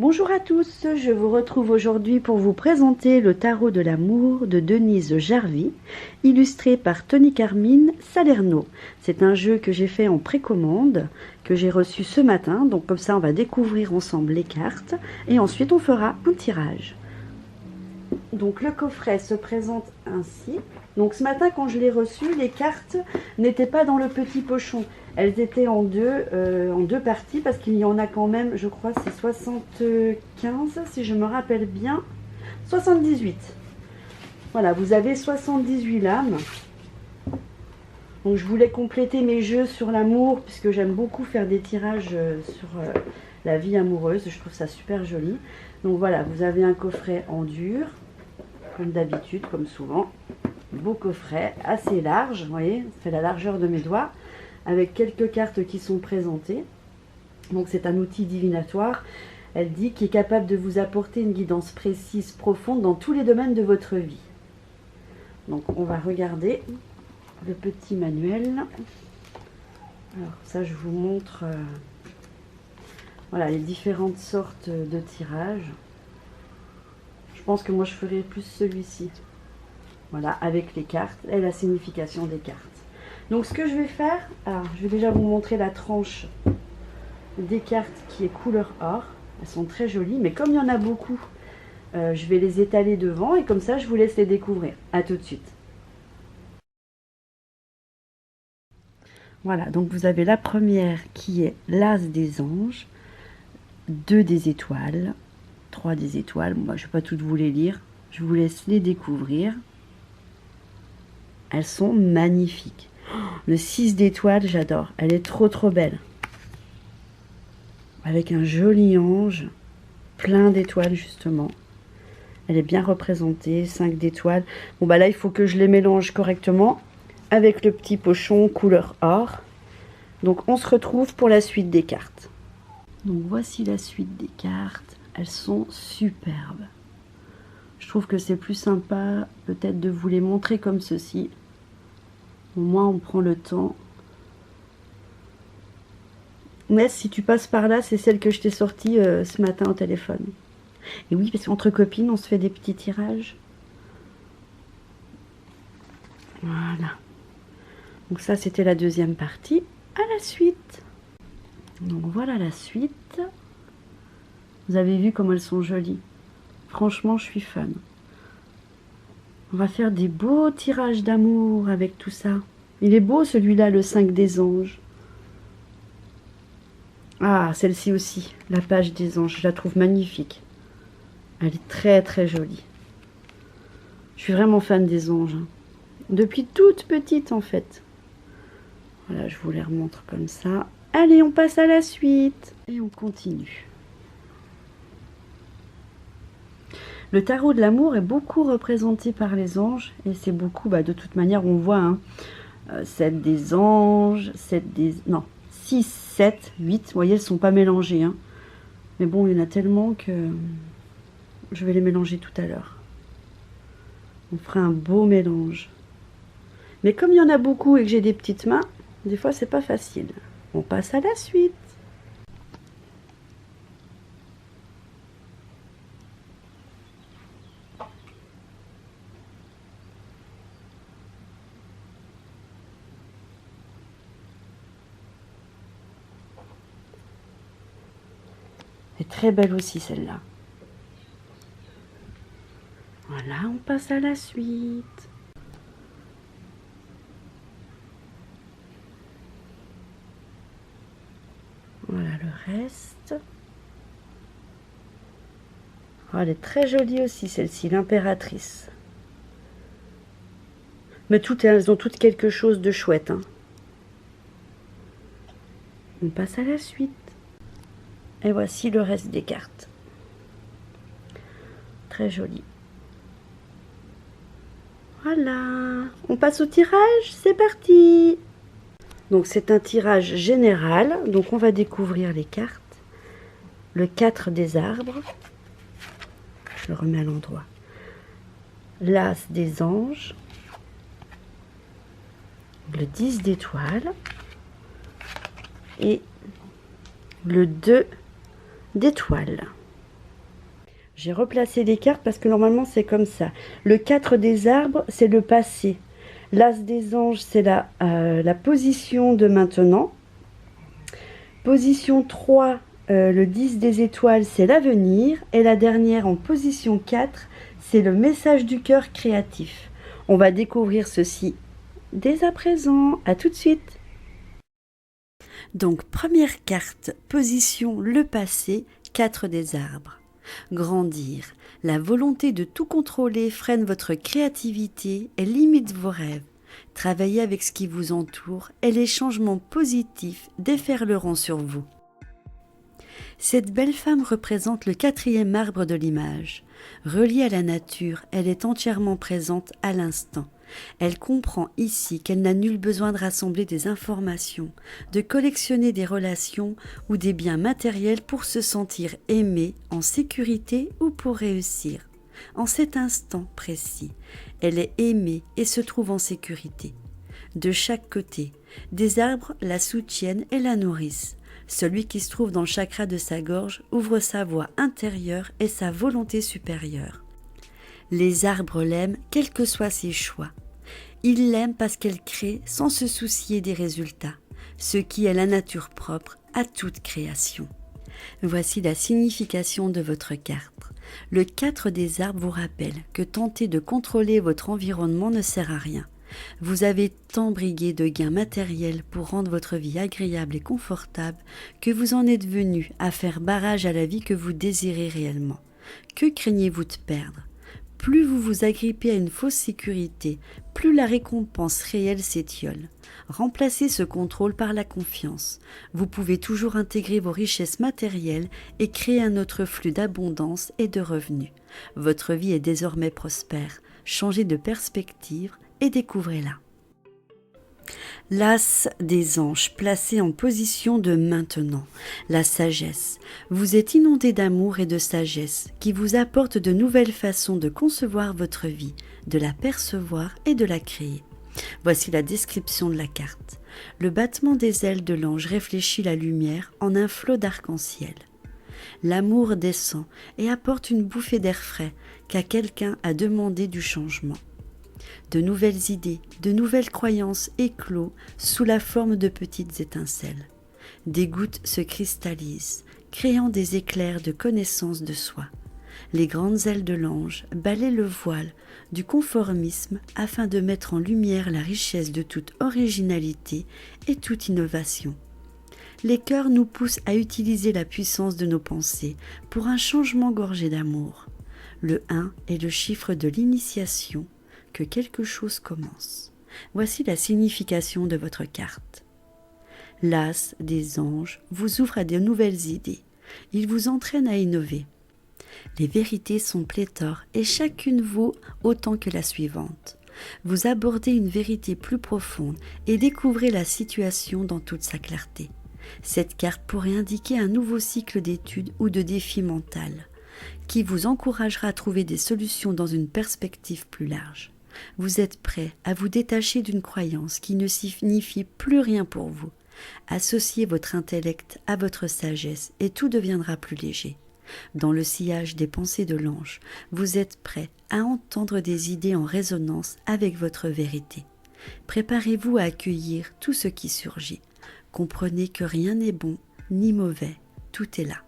Bonjour à tous, je vous retrouve aujourd'hui pour vous présenter le tarot de l'amour de Denise Jarvie, illustré par Tony Carmine Salerno. C'est un jeu que j'ai fait en précommande, que j'ai reçu ce matin, donc comme ça on va découvrir ensemble les cartes et ensuite on fera un tirage. Donc le coffret se présente ainsi. Donc ce matin quand je l'ai reçu, les cartes n'étaient pas dans le petit pochon. Elles étaient en deux parties parce qu'il y en a quand même, je crois c'est 75 si je me rappelle bien. 78. Voilà, vous avez 78 lames. Donc je voulais compléter mes jeux sur l'amour puisque j'aime beaucoup faire des tirages sur la vie amoureuse. Je trouve ça super joli. Donc voilà, vous avez un coffret en dur, comme d'habitude, comme souvent. Beau coffret, assez large, vous voyez, ça fait la largeur de mes doigts, avec quelques cartes qui sont présentées. Donc c'est un outil divinatoire, elle dit, qui est capable de vous apporter une guidance précise, profonde, dans tous les domaines de votre vie. Donc on va regarder le petit manuel. Alors ça je vous montre voilà, les différentes sortes de tirages. Je pense que moi je ferai plus celui-ci. Voilà, avec les cartes et la signification des cartes. Donc ce que je vais faire, alors je vais déjà vous montrer la tranche des cartes qui est couleur or. Elles sont très jolies, mais comme il y en a beaucoup, je vais les étaler devant et comme ça je vous laisse les découvrir. A tout de suite. Voilà, donc vous avez la première qui est l'As des anges, 2 des étoiles, 3 des étoiles. Moi je ne vais pas toutes vous les lire, je vous laisse les découvrir. Elles sont magnifiques. Le 6 d'étoiles, j'adore. Elle est trop belle. Avec un joli ange, plein d'étoiles justement. Elle est bien représentée, 5 d'étoiles. Bon bah là, il faut que je les mélange correctement avec le petit pochon couleur or. Donc on se retrouve pour la suite des cartes. Donc voici la suite des cartes. Elles sont superbes. Je trouve que c'est plus sympa peut-être de vous les montrer comme ceci. Au moins on prend le temps. Mais si tu passes par là, c'est celle que je t'ai sortie ce matin au téléphone. Et oui, parce qu'entre copines, on se fait des petits tirages. Voilà. Donc ça, c'était la deuxième partie. À la suite. Donc voilà la suite. Vous avez vu comme elles sont jolies. Franchement, je suis fan. On va faire des beaux tirages d'amour avec tout ça. Il est beau celui-là, le 5 des anges. Ah, celle-ci aussi, la page des anges, je la trouve magnifique. Elle est très jolie. Je suis vraiment fan des anges. Depuis toute petite en fait. Voilà, je vous les remontre comme ça. Allez, on passe à la suite. Et on continue. Le tarot de l'amour est beaucoup représenté par les anges. Et c'est beaucoup, de toute manière, on voit, hein, 7 des anges, 7 des... Non, 6, 7, 8. Vous voyez, elles ne sont pas mélangées. Hein. Mais bon, il y en a tellement que je vais les mélanger tout à l'heure. On fera un beau mélange. Mais comme il y en a beaucoup et que j'ai des petites mains, des fois, c'est pas facile. On passe à la suite. Elle est très belle aussi celle-là. Voilà, on passe à la suite. Voilà le reste. Oh, elle est très jolie aussi celle-ci, l'impératrice. Mais toutes, elles ont toutes quelque chose de chouette. Hein. On passe à la suite. Et voici le reste des cartes. Très joli. Voilà. On passe au tirage. C'est parti. Donc c'est un tirage général. Donc on va découvrir les cartes. Le 4 des arbres. Je le remets à l'endroit. L'As des anges. Le 10 d'étoiles. Et le 2 d'étoiles. J'ai replacé les cartes parce que normalement c'est comme ça. Le 4 des arbres, c'est le passé. L'as des anges, c'est la position de maintenant. Position 3, le 10 des étoiles, c'est l'avenir. Et la dernière en position 4, c'est le message du cœur créatif. On va découvrir ceci dès à présent. À tout de suite. Donc, première carte, position le passé, 4 des arbres. Grandir. La volonté de tout contrôler freine votre créativité et limite vos rêves. Travaillez avec ce qui vous entoure et les changements positifs déferleront sur vous. Cette belle femme représente le 4e arbre de l'image. Reliée à la nature, elle est entièrement présente à l'instant. Elle comprend ici qu'elle n'a nul besoin de rassembler des informations, de collectionner des relations ou des biens matériels pour se sentir aimée, en sécurité ou pour réussir. En cet instant précis, elle est aimée et se trouve en sécurité. De chaque côté, des arbres la soutiennent et la nourrissent. Celui qui se trouve dans le chakra de sa gorge ouvre sa voix intérieure et sa volonté supérieure. Les arbres l'aiment quels que soient ses choix. Ils l'aiment parce qu'elle crée sans se soucier des résultats, ce qui est la nature propre à toute création. Voici la signification de votre carte. Le 4 des arbres vous rappelle que tenter de contrôler votre environnement ne sert à rien. Vous avez tant brigué de gains matériels pour rendre votre vie agréable et confortable que vous en êtes venu à faire barrage à la vie que vous désirez réellement. Que craignez-vous de perdre ? Plus vous vous agrippez à une fausse sécurité, plus la récompense réelle s'étiole. Remplacez ce contrôle par la confiance. Vous pouvez toujours intégrer vos richesses matérielles et créer un autre flux d'abondance et de revenus. Votre vie est désormais prospère. Changez de perspective et découvrez-la. L'as des anges placé en position de maintenant, la sagesse. Vous êtes inondé d'amour et de sagesse qui vous apporte de nouvelles façons de concevoir votre vie, de la percevoir et de la créer. Voici la description de la carte. Le battement des ailes de l'ange réfléchit la lumière en un flot d'arc-en-ciel. L'amour descend et apporte une bouffée d'air frais car quelqu'un a demandé du changement. De nouvelles idées, de nouvelles croyances éclosent sous la forme de petites étincelles. Des gouttes se cristallisent, créant des éclairs de connaissance de soi. Les grandes ailes de l'ange balaient le voile du conformisme afin de mettre en lumière la richesse de toute originalité et toute innovation. Les cœurs nous poussent à utiliser la puissance de nos pensées pour un changement gorgé d'amour. Le 1 est le chiffre de l'initiation, que quelque chose commence. Voici la signification de votre carte. L'as des anges vous ouvre à de nouvelles idées. Il vous entraîne à innover. Les vérités sont pléthores et chacune vaut autant que la suivante. Vous abordez une vérité plus profonde et découvrez la situation dans toute sa clarté. Cette carte pourrait indiquer un nouveau cycle d'études ou de défis mentaux qui vous encouragera à trouver des solutions dans une perspective plus large. Vous êtes prêt à vous détacher d'une croyance qui ne signifie plus rien pour vous. Associez votre intellect à votre sagesse et tout deviendra plus léger. Dans le sillage des pensées de l'ange, vous êtes prêt à entendre des idées en résonance avec votre vérité. Préparez-vous à accueillir tout ce qui surgit. Comprenez que rien n'est bon ni mauvais, tout est là.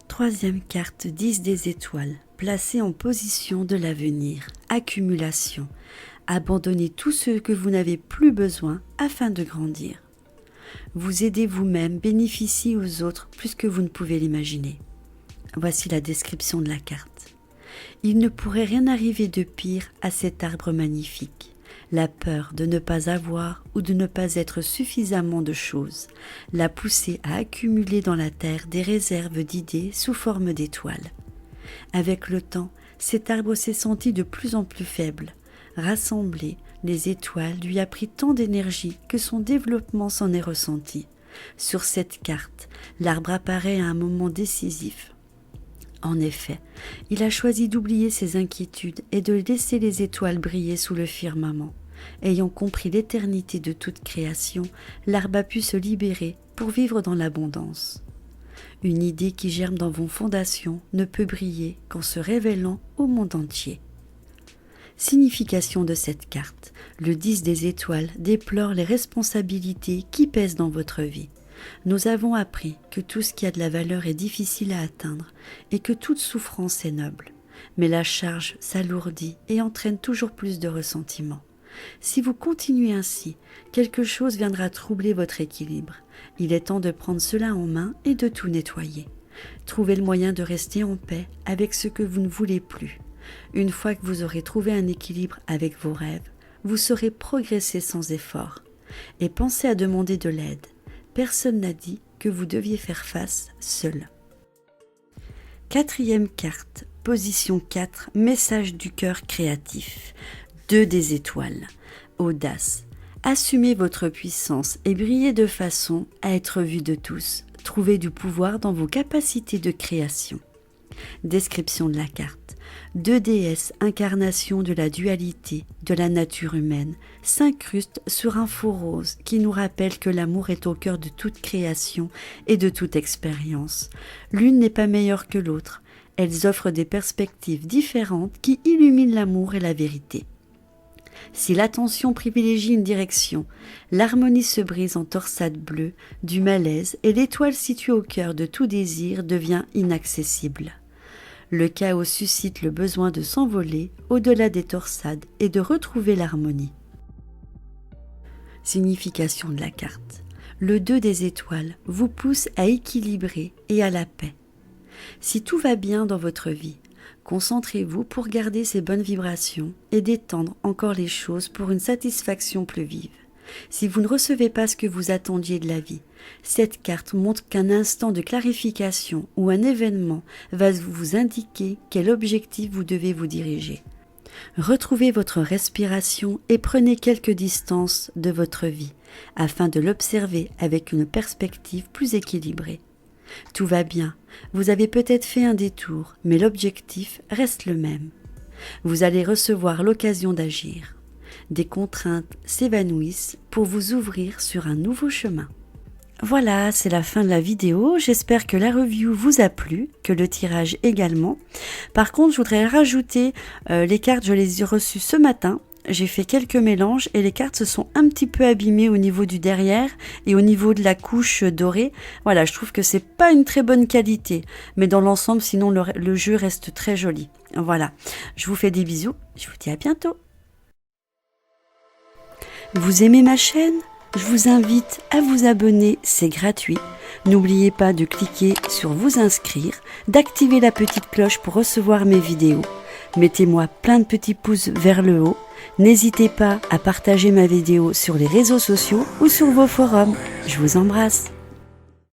Troisième carte, 10 des étoiles, placée en position de l'avenir, accumulation. Abandonnez tout ce que vous n'avez plus besoin afin de grandir. Vous aidez vous-même, bénéficiez aux autres plus que vous ne pouvez l'imaginer. Voici la description de la carte. Il ne pourrait rien arriver de pire à cet arbre magnifique. La peur de ne pas avoir ou de ne pas être suffisamment de choses l'a poussé à accumuler dans la terre des réserves d'idées sous forme d'étoiles. Avec le temps, cet arbre s'est senti de plus en plus faible. Rassemblé, les étoiles lui a pris tant d'énergie que son développement s'en est ressenti. Sur cette carte, l'arbre apparaît à un moment décisif. En effet, il a choisi d'oublier ses inquiétudes et de laisser les étoiles briller sous le firmament. Ayant compris l'éternité de toute création, l'arbre a pu se libérer pour vivre dans l'abondance. Une idée qui germe dans vos fondations ne peut briller qu'en se révélant au monde entier. Signification de cette carte. Le 10 des étoiles déplore les responsabilités qui pèsent dans votre vie. Nous avons appris que tout ce qui a de la valeur est difficile à atteindre et que toute souffrance est noble. Mais la charge s'alourdit et entraîne toujours plus de ressentiment. Si vous continuez ainsi, quelque chose viendra troubler votre équilibre. Il est temps de prendre cela en main et de tout nettoyer. Trouvez le moyen de rester en paix avec ce que vous ne voulez plus. Une fois que vous aurez trouvé un équilibre avec vos rêves, vous saurez progresser sans effort. Et pensez à demander de l'aide. Personne n'a dit que vous deviez faire face seul. Quatrième carte, position 4, message du cœur créatif. 2 des étoiles. Audace. Assumez votre puissance et brillez de façon à être vu de tous. Trouvez du pouvoir dans vos capacités de création. Description de la carte. 2 déesses, incarnations de la dualité de la nature humaine, s'incrustent sur un faux rose qui nous rappelle que l'amour est au cœur de toute création et de toute expérience. L'une n'est pas meilleure que l'autre. Elles offrent des perspectives différentes qui illuminent l'amour et la vérité. Si l'attention privilégie une direction, l'harmonie se brise en torsade bleue du malaise et l'étoile située au cœur de tout désir devient inaccessible. Le chaos suscite le besoin de s'envoler au-delà des torsades et de retrouver l'harmonie. Signification de la carte. Le 2 des étoiles vous pousse à équilibrer et à la paix. Si tout va bien dans votre vie, concentrez-vous pour garder ces bonnes vibrations et d'étendre encore les choses pour une satisfaction plus vive. Si vous ne recevez pas ce que vous attendiez de la vie, cette carte montre qu'un instant de clarification ou un événement va vous indiquer quel objectif vous devez vous diriger. Retrouvez votre respiration et prenez quelques distances de votre vie afin de l'observer avec une perspective plus équilibrée. Tout va bien, vous avez peut-être fait un détour, mais l'objectif reste le même. Vous allez recevoir l'occasion d'agir. Des contraintes s'évanouissent pour vous ouvrir sur un nouveau chemin. Voilà, c'est la fin de la vidéo. J'espère que la review vous a plu, que le tirage également. Par contre, je voudrais rajouter les cartes, je les ai reçues ce matin. J'ai fait quelques mélanges et les cartes se sont un petit peu abîmées au niveau du derrière et au niveau de la couche dorée. Voilà, je trouve que c'est pas une très bonne qualité, mais dans l'ensemble, sinon le jeu reste très joli. Voilà, je vous fais des bisous, je vous dis à bientôt. Vous aimez ma chaîne ? Je vous invite à vous abonner, c'est gratuit. N'oubliez pas de cliquer sur vous inscrire, d'activer la petite cloche pour recevoir mes vidéos. Mettez-moi plein de petits pouces vers le haut. N'hésitez pas à partager ma vidéo sur les réseaux sociaux ou sur vos forums. Je vous embrasse.